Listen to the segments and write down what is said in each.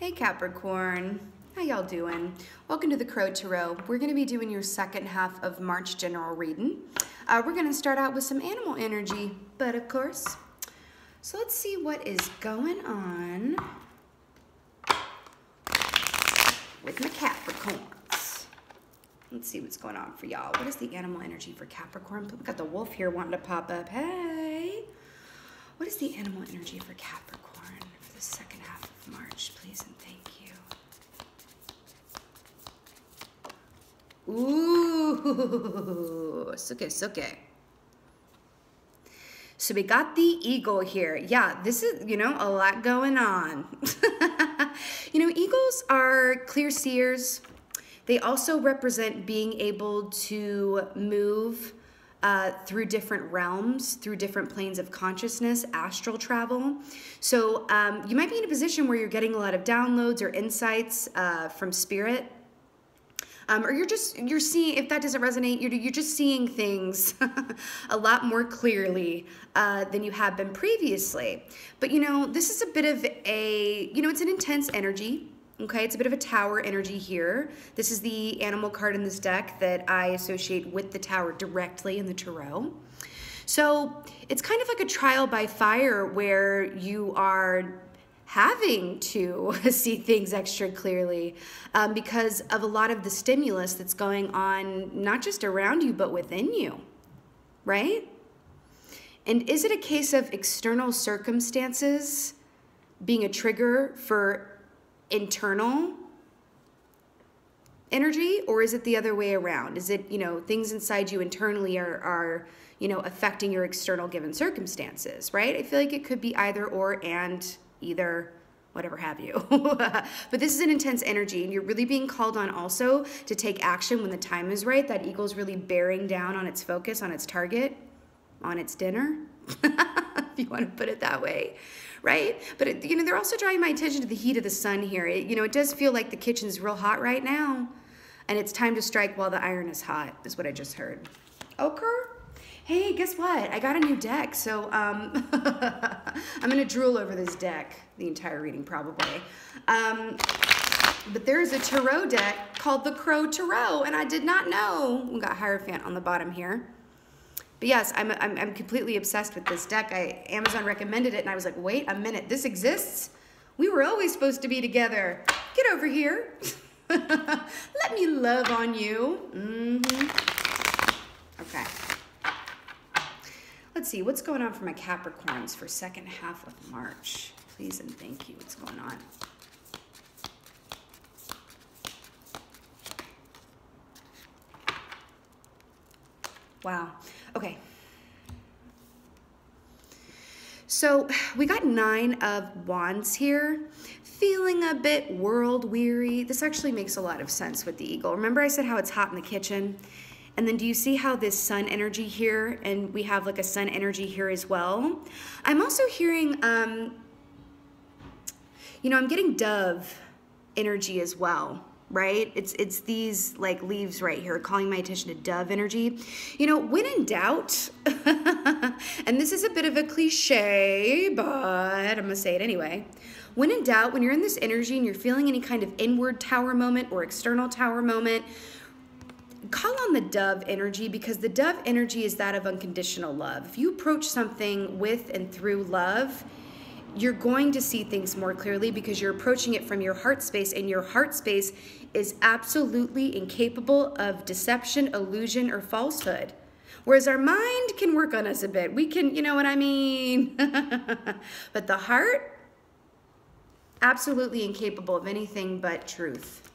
Hey Capricorn, how y'all doing? Welcome to the Crow Tarot. We're going to be doing your second half of March general reading. We're going to start out with some animal energy, but of course. So let's see what is going on with my Capricorns. Let's see what's going on for y'all. What is the animal energy for Capricorn? We got the wolf here wanting to pop up. Hey! What is the animal energy for Capricorn for the second half of March? Please and thank you. Ooh, suke. So we got the eagle here. Yeah, this is, a lot going on. Eagles are clear seers. They also represent being able to move through different realms, through different planes of consciousness, astral travel. So you might be in a position where you're getting a lot of downloads or insights from spirit. Or you're seeing, if that doesn't resonate, you're just seeing things a lot more clearly than you have been previously. But this is a bit of a, it's an intense energy. Okay, it's a bit of a tower energy here. This is the animal card in this deck that I associate with the tower directly in the tarot. So it's kind of like a trial by fire where you are having to see things extra clearly because of a lot of the stimulus that's going on, not just around you, but within you, right? And is it a case of external circumstances being a trigger for internal energy, or is it the other way around? Is it, things inside you internally are affecting your external given circumstances, right? I feel like it could be either or and either, whatever have you. But this is an intense energy, and you're really being called on also to take action when the time is right. That eagle's really bearing down on its focus, on its target, on its dinner, if you want to put it that way, right? But, they're also drawing my attention to the heat of the sun here. It does feel like the kitchen's real hot right now, and it's time to strike while the iron is hot, is what I just heard. Ochre? Hey, guess what? I got a new deck, so I'm going to drool over this deck the entire reading probably. But there's a tarot deck called the Crow Tarot, and I did not know. We got Hierophant on the bottom here. But yes, I'm completely obsessed with this deck. Amazon recommended it, and I was like, wait a minute, this exists? We were always supposed to be together. Get over here. Let me love on you. Okay. Let's see, what's going on for my Capricorns for second half of March? Please and thank you. What's going on? Wow. Okay. So we got 9 of Wands here. Feeling a bit world weary. This actually makes a lot of sense with the eagle. Remember I said how it's hot in the kitchen? And then do you see how this sun energy here, and we have like a sun energy here as well? I'm also hearing, I'm getting dove energy as well, right? It's these like leaves right here calling my attention to dove energy. When in doubt, and this is a bit of a cliche, but I'm gonna say it anyway. When in doubt, when you're in this energy and you're feeling any kind of inward tower moment or external tower moment, call on the dove energy, because the dove energy is that of unconditional love. If you approach something with and through love, you're going to see things more clearly because you're approaching it from your heart space, and your heart space is absolutely incapable of deception, illusion, or falsehood. Whereas our mind can work on us a bit. We can, you know what I mean? But the heart, absolutely incapable of anything but truth.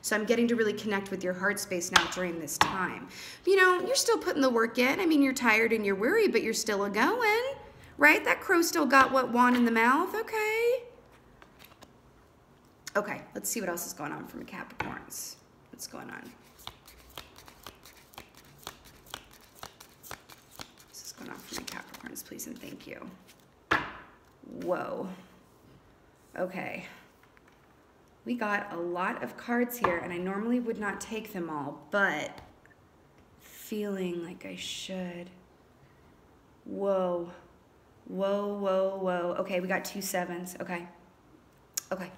So I'm getting to really connect with your heart space now during this time. You're still putting the work in. You're tired and you're weary, but you're still a-going, right? That crow still got what wand in the mouth, okay? Okay, let's see what else is going on for my Capricorns. What's going on? This is going on for my Capricorns, please and thank you. Whoa. Okay. We got a lot of cards here, and I normally would not take them all, but feeling like I should. Whoa. Whoa, whoa, whoa. Okay, we got 2 7s. Okay. Okay.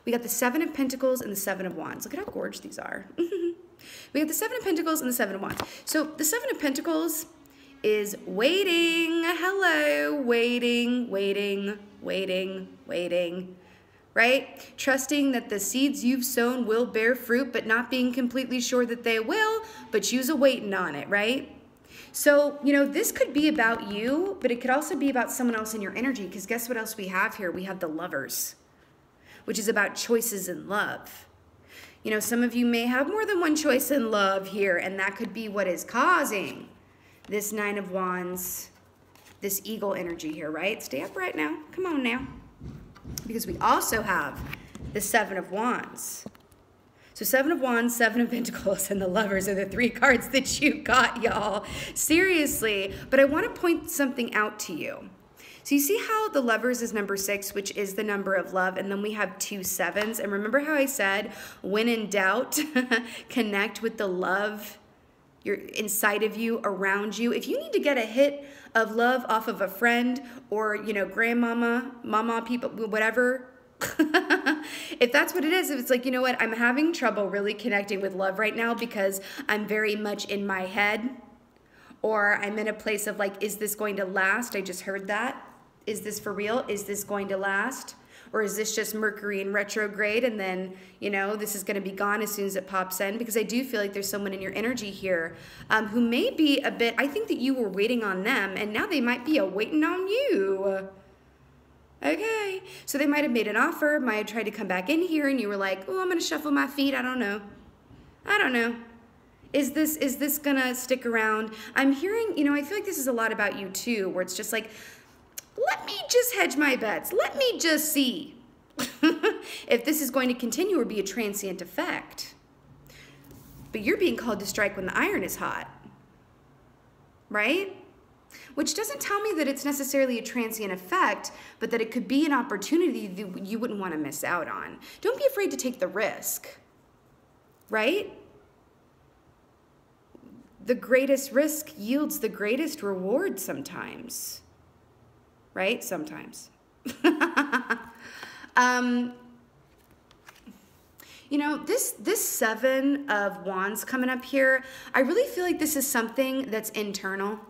We got the Seven of Pentacles and the Seven of Wands. Look at how gorgeous these are. We got the Seven of Pentacles and the Seven of Wands. So the Seven of Pentacles is waiting. Hello, waiting, waiting, waiting, waiting. Right? Trusting that the seeds you've sown will bear fruit, but not being completely sure that they will, but you's a waiting on it, right? So, you know, this could be about you, but it could also be about someone else in your energy, because guess what else we have here? We have the Lovers, which is about choices in love. You know, some of you may have more than one choice in love here, and that could be what is causing this Nine of Wands, this eagle energy here, right? Stay upright now. Come on now. Because we also have the Seven of Wands. So Seven of Wands, Seven of Pentacles, and the Lovers are the three cards that you got, y'all. Seriously. But I want to point something out to you. So you see how the Lovers is number 6, which is the number of love, and then we have 2 sevens. And remember how I said, when in doubt, connect with the love inside of you, around you. If you need to get a hit of love off of a friend or, you know, grandmama, mama, people, whatever, if that's what it is, if it's like, you know what, I'm having trouble really connecting with love right now because I'm very much in my head, or I'm in a place of like, is this going to last? I just heard that. Is this for real? Is this going to last? Or is this just Mercury in retrograde and then, you know, this is going to be gone as soon as it pops in? Because I do feel like there's someone in your energy here who may be a bit, I think that you were waiting on them and now they might be waiting on you. Okay. So they might have made an offer, might have tried to come back in here and you were like, oh, I'm going to shuffle my feet. I don't know. I don't know. Is this going to stick around? I'm hearing, you know, I feel like this is a lot about you too, where it's just like, let me just hedge my bets. Let me just see if this is going to continue or be a transient effect. But you're being called to strike when the iron is hot, right? Which doesn't tell me that it's necessarily a transient effect, but that it could be an opportunity that you wouldn't want to miss out on. Don't be afraid to take the risk, right? The greatest risk yields the greatest reward sometimes. Right? Sometimes. You know, this Seven of Wands coming up here, I really feel like this is something that's internal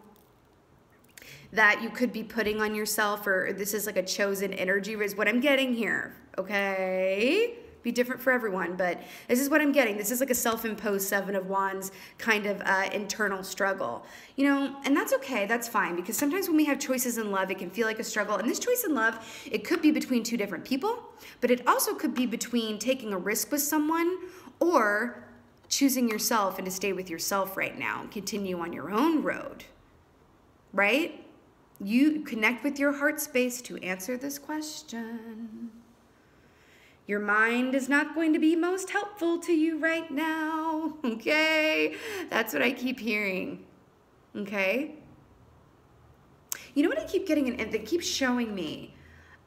that you could be putting on yourself, or this is like a chosen energy is what I'm getting here. Okay? Be different for everyone, but this is what I'm getting. This is like a self-imposed Seven of Wands kind of internal struggle. You know, and that's okay. That's fine, because sometimes when we have choices in love, it can feel like a struggle. And this choice in love, it could be between two different people, but it also could be between taking a risk with someone or choosing yourself and to stay with yourself right now and continue on your own road, right? You connect with your heart space to answer this question. Your mind is not going to be most helpful to you right now, okay? That's what I keep hearing, okay? You know what I keep getting, and that keeps showing me?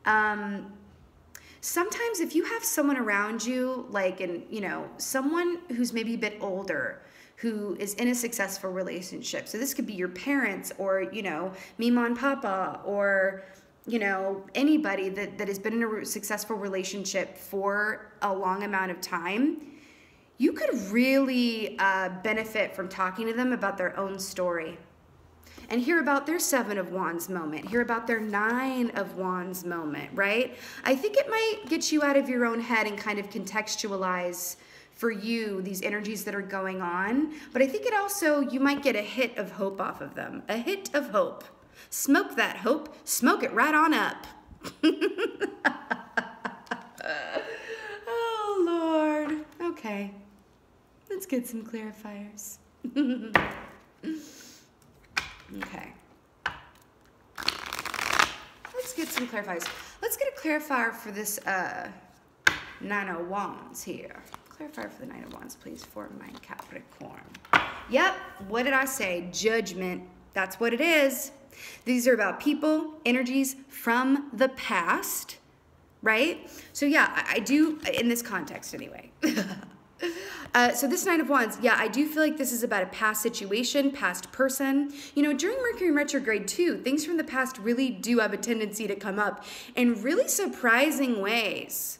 Sometimes if you have someone around you, like, you know, someone who's maybe a bit older, who is in a successful relationship. So this could be your parents or, you know, Mima and Papa, or, you know, anybody that has been in a successful relationship for a long amount of time. You could really benefit from talking to them about their own story and hear about their Seven of Wands moment, hear about their Nine of Wands moment, right? I think it might get you out of your own head and kind of contextualize for you these energies that are going on. But I think it also, you might get a hit of hope off of them, a hit of hope. Smoke that hope, smoke it right on up. Oh, Lord. Okay, let's get some clarifiers. Okay. Let's get some clarifiers. Let's get a clarifier for this Nine of Wands here. Clarifier for the Nine of Wands, please, for my Capricorn. Yep, what did I say? Judgment. That's what it is. These are about people, energies from the past, right? So yeah, I do, in this context anyway. So this Nine of Wands, yeah, I do feel like this is about a past situation, past person. You know, during Mercury in retrograde too, things from the past really do have a tendency to come up in really surprising ways.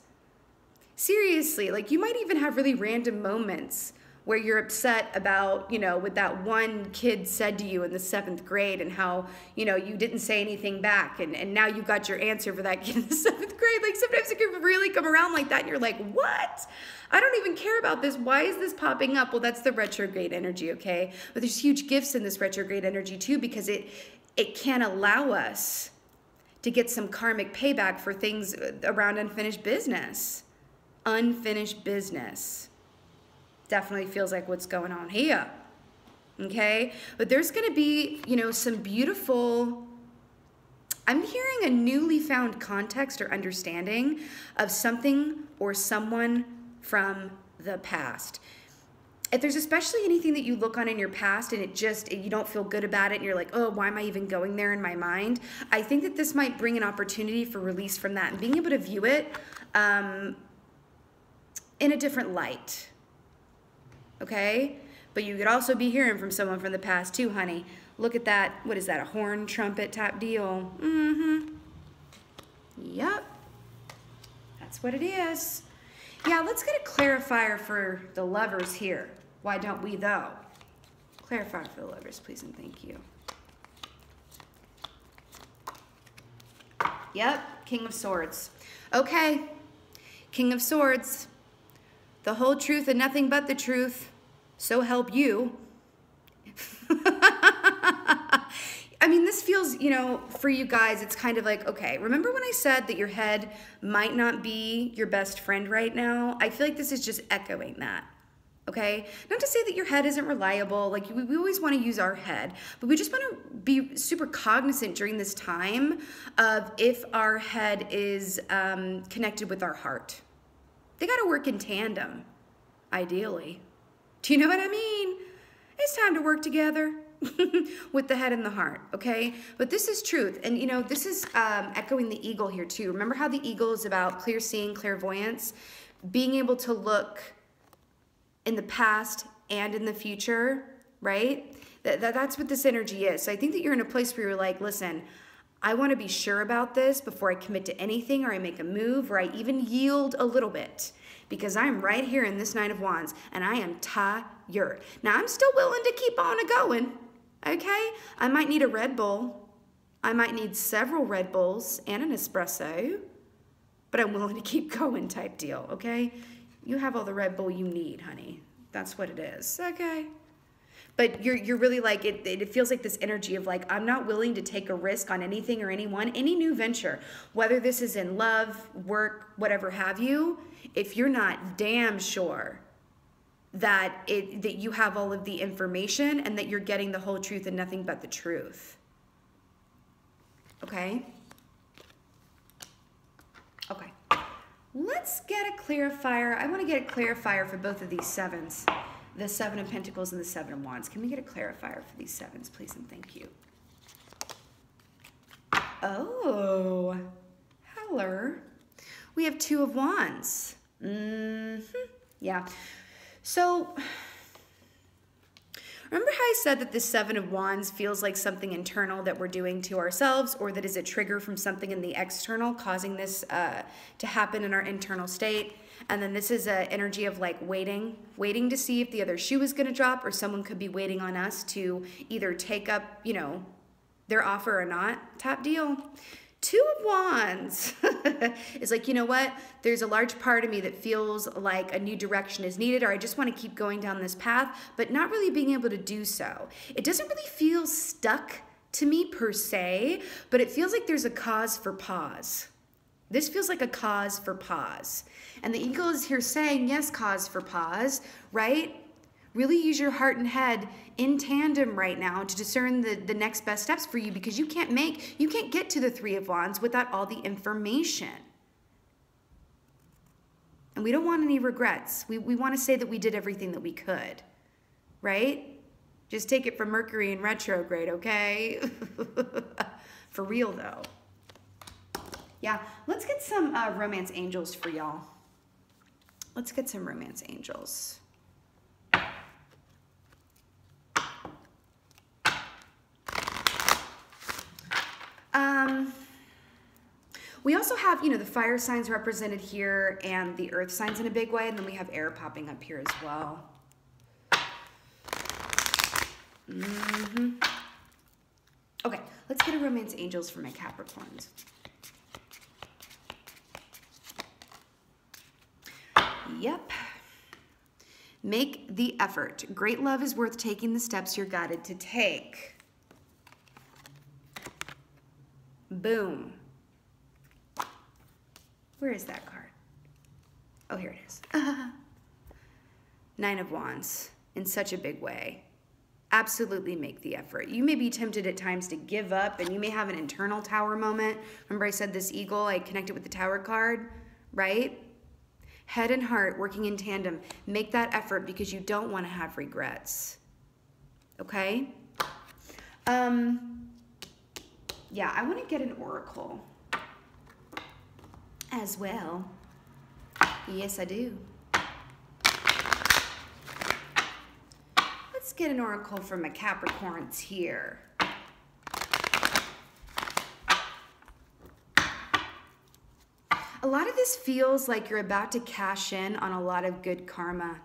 Seriously, like you might even have really random moments where you're upset about, you know, what that one kid said to you in the 7th grade and how, you know, you didn't say anything back and now you got your answer for that kid in the 7th grade. Like sometimes it can really come around like that and you're like, what? I don't even care about this. Why is this popping up? Well, that's the retrograde energy, okay? But there's huge gifts in this retrograde energy too, because it can allow us to get some karmic payback for things around unfinished business. Unfinished business. Definitely feels like what's going on here. Okay? But there's going to be, you know, some beautiful, I'm hearing a newly found context or understanding of something or someone from the past. If there's especially anything that you look on in your past and you don't feel good about it and you're like, oh, why am I even going there in my mind? I think that this might bring an opportunity for release from that and being able to view it in a different light, okay? But you could also be hearing from someone from the past too, honey. Look at that. What is that, a horn, trumpet type deal? Mm-hmm. Yep. That's what it is. Yeah, let's get a clarifier for the lovers here. Why don't we, though? Clarifier for the lovers, please and thank you. Yep, King of Swords. Okay, King of Swords. The whole truth and nothing but the truth. So help you. I mean, this feels, you know, for you guys, it's kind of like, okay, remember when I said that your head might not be your best friend right now? I feel like this is just echoing that, okay? Not to say that your head isn't reliable. Like, we always want to use our head, but we just want to be super cognizant during this time of if our head is connected with our heart. They got to work in tandem, ideally. Do you know what I mean? It's time to work together with the head and the heart, okay? But this is truth. And, you know, this is echoing the eagle here, too. Remember how the eagle is about clear seeing, clairvoyance? Being able to look in the past and in the future, right? That's what this energy is. So I think that you're in a place where you're like, listen, I want to be sure about this before I commit to anything or I make a move or I even yield a little bit because I'm right here in this Knight of Wands and I am tired. Now, I'm still willing to keep on going, okay? I might need a Red Bull. I might need several Red Bulls and an espresso, but I'm willing to keep going type deal, okay? You have all the Red Bull you need, honey. That's what it is, okay? But you're really like, it feels like this energy of like, I'm not willing to take a risk on anything or anyone, any new venture, whether this is in love, work, whatever have you, if you're not damn sure that you have all of the information and that you're getting the whole truth and nothing but the truth. Okay? Okay. Let's get a clarifier. I want to get a clarifier for both of these sevens. The 7 of Pentacles and the 7 of Wands. Can we get a clarifier for these sevens, please, and thank you. Oh, hello. We have 2 of Wands. Yeah. So, remember how I said that this 7 of Wands feels like something internal that we're doing to ourselves, or that is a trigger from something in the external causing this to happen in our internal state? And then this is an energy of like waiting to see if the other shoe is going to drop, or someone could be waiting on us to either take up, you know, their offer or not. Top deal. 2 of Wands is like, you know what? There's a large part of me that feels like a new direction is needed, or I just want to keep going down this path, but not really being able to do so. It doesn't really feel stuck to me per se, but it feels like there's a cause for pause. This feels like a cause for pause. And the eagle is here saying, yes, cause for pause, right? Really use your heart and head in tandem right now to discern the next best steps for you, because you can't get to the 3 of Wands without all the information. And we don't want any regrets. We want to say that we did everything that we could, right? Just take it from Mercury in retrograde, okay? For real, though. Yeah, let's get some romance angels for y'all. Let's get some romance angels. We also have, the fire signs represented here and the earth signs in a big way, and then we have air popping up here as well. Okay, let's get a romance angels for my Capricorns. Yep. Make the effort. Great love is worth taking the steps you're guided to take. Boom. Where is that card? Oh, here it is. Nine of Wands in such a big way. Absolutely make the effort. You may be tempted at times to give up, and you may have an internal tower moment. Remember I said this eagle, I connected with the tower card, right? Head and heart working in tandem. Make that effort because you don't want to have regrets. Okay? Yeah, I want to get an oracle as well. Yes, I do. Let's get an oracle for my Capricorns here. A lot of this feels like you're about to cash in on a lot of good karma,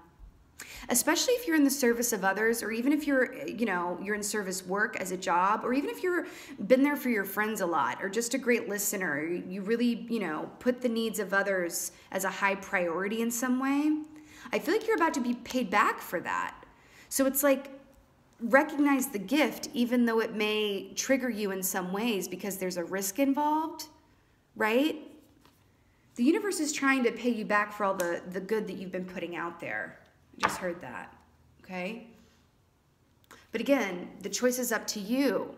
especially if you're in the service of others, or even if you're, you're in service work as a job, or even if you're been there for your friends a lot, or just a great listener. You really, put the needs of others as a high priority in some way. I feel like you're about to be paid back for that. So it's like, recognize the gift, even though it may trigger you in some ways because there's a risk involved, right? The universe is trying to pay you back for all the good that you've been putting out there. I just heard that, okay? But again, the choice is up to you,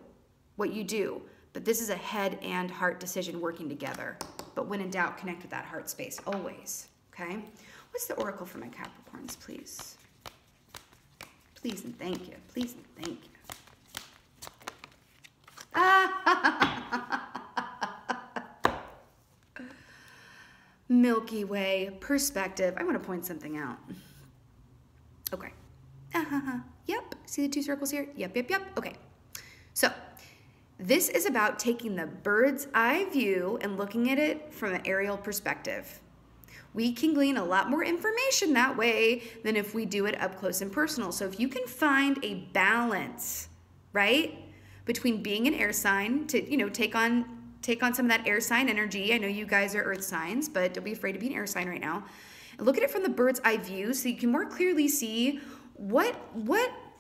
what you do. But this is a head and heart decision working together. But when in doubt, connect with that heart space, always, okay? What's the oracle for my Capricorns, please? Please and thank you. Please and thank you. Milky Way perspective. I want to point something out. Okay. Yep. See the two circles here? Yep. Okay. So this is about taking the bird's eye view and looking at it from an aerial perspective. We can glean a lot more information that way than if we do it up close and personal. So if you can find a balance, right, between being an air sign to, take on some of that air sign energy. I know you guys are earth signs, but don't be afraid to be an air sign right now. And look at it from the bird's eye view so you can more clearly see what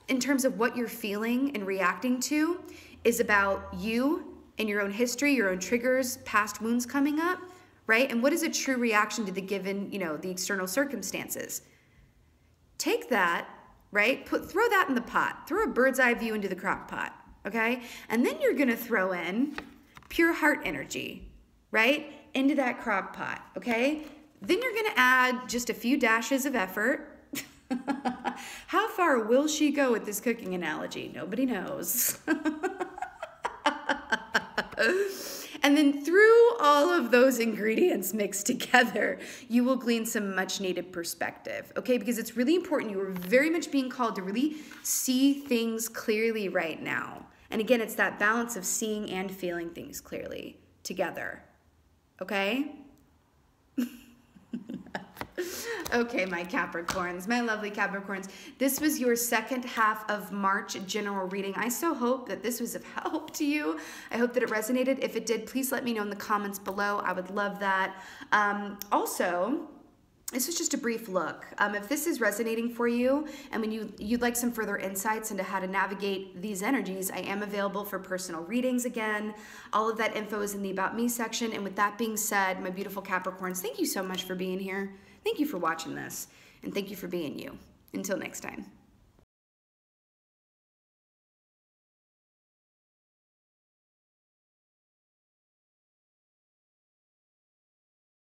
in terms of what you're feeling and reacting to is about you and your own history, your own triggers, past wounds coming up, right? And what is a true reaction to the given, the external circumstances? Take that, right? Throw that in the pot. Throw a bird's eye view into the crock pot, okay? And then you're gonna throw in pure heart energy, right? Into that crock pot, okay? Then you're gonna add just a few dashes of effort. How far will she go with this cooking analogy? Nobody knows. And then through all of those ingredients mixed together, you will glean some much needed perspective, okay? Because it's really important. You are very much being called to really see things clearly right now. And again, it's that balance of seeing and feeling things clearly together, okay? Okay, my Capricorns, my lovely Capricorns. This was your second half of March general reading. I so hope that this was of help to you. I hope that it resonated. If it did, please let me know in the comments below. I would love that. Also, this was just a brief look. If this is resonating for you and when you'd like some further insights into how to navigate these energies, I am available for personal readings again. All of that info is in the About Me section. And with that being said, my beautiful Capricorns, thank you so much for being here. Thank you for watching this. And thank you for being you. Until next time.